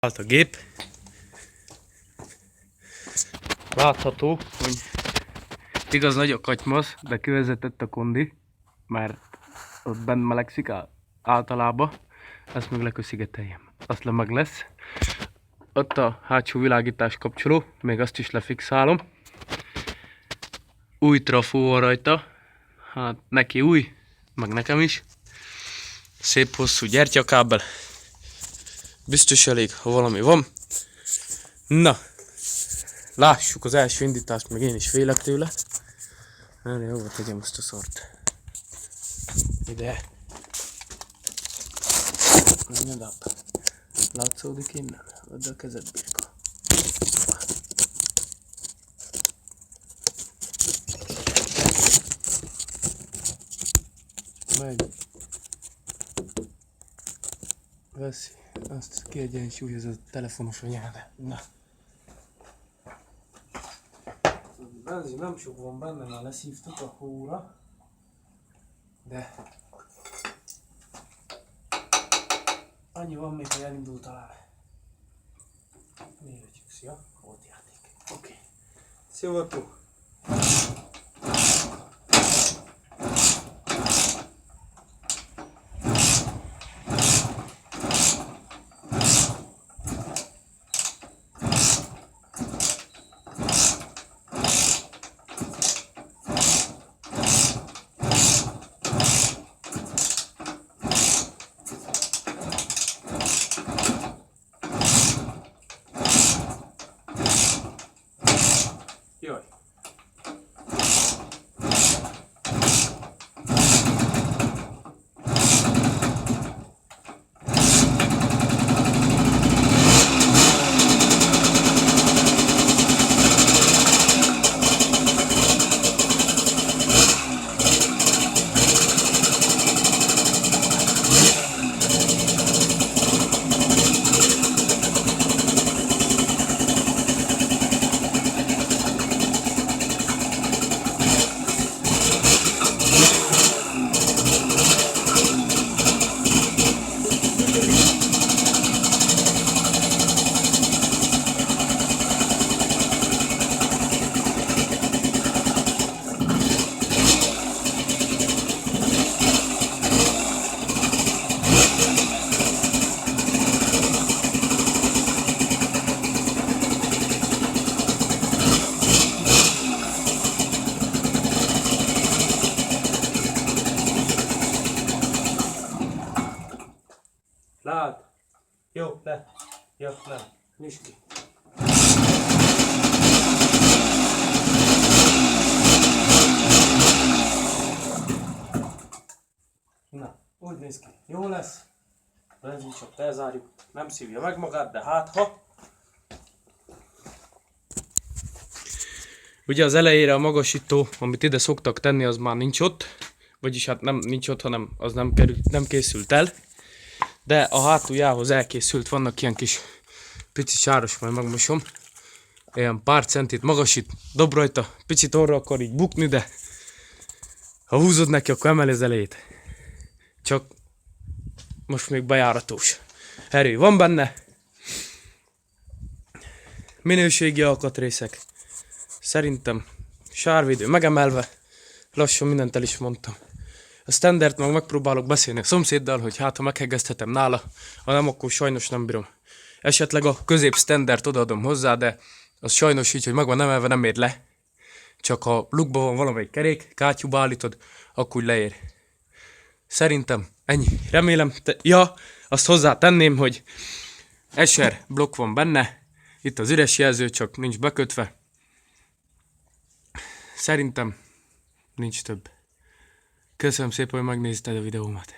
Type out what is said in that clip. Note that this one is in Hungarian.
Állt a gép. Látható, hogy igaz nagy a katymasz, de kivezetett a kondi, mert ott bent melegszik általában. Ezt meg leköszigeteljem. Azt le meg lesz. Ott a hátsó világítás kapcsoló, még azt is lefixálom. Új trafó van rajta. Hát neki új, meg nekem is. Szép hosszú gyertyakábel. Biztos elég, ha valami van. Na, lássuk az első indítást, meg én is félek tőle. Erre hova tegyem azt a szart. Ide. Nyilván. Látszódik innen? Add a kezed, birka. Megy. Veszi. Azt kiegyensúlyoz a telefonos anyád. Na. Benzin nem sok van benne, már leszívtuk a hóra. De annyi van még, hogy elindult talán. Nézzük, szia, volt játék. Oké. Szivató. Jaj. Lát. Jó, le. Jó, le. Nyisd ki. Na, úgy néz ki. Jó lesz. Benzin csak elzárjuk. Nem szívja meg magát, de hát ha. Ugye az elejére a magasító, amit ide szoktak tenni, az már nincs ott. Vagyis hát nem nincs ott, hanem az nem készült el. De a hátuljához elkészült, vannak ilyen kis pici sáros, majd megmosom. Ilyen pár centit magasít, dob rajta, picit orra akar így bukni, de ha húzod neki, akkor emeli az elejét. Csak most még bejáratós. Erő van benne. Minőségi alkatrészek. Szerintem sárvédő megemelve. Lassan mindent el is mondtam. A standard meg megpróbálok beszélni a szomszéddal, hogy hát ha meghegeszthetem nála, ha nem, akkor sajnos nem bírom. Esetleg a közép standard odaadom hozzá, de az sajnos így, hogy meg van emelve, nem ér le. Csak ha lukban van valamelyik kerék, kátyúba állítod, akkor úgy leér. Szerintem ennyi. Remélem, ja, azt hozzátenném, hogy SR blokk van benne. Itt az üres jelző, csak nincs bekötve. Szerintem nincs több. Köszönöm szépen, hogy megnézted a videómat.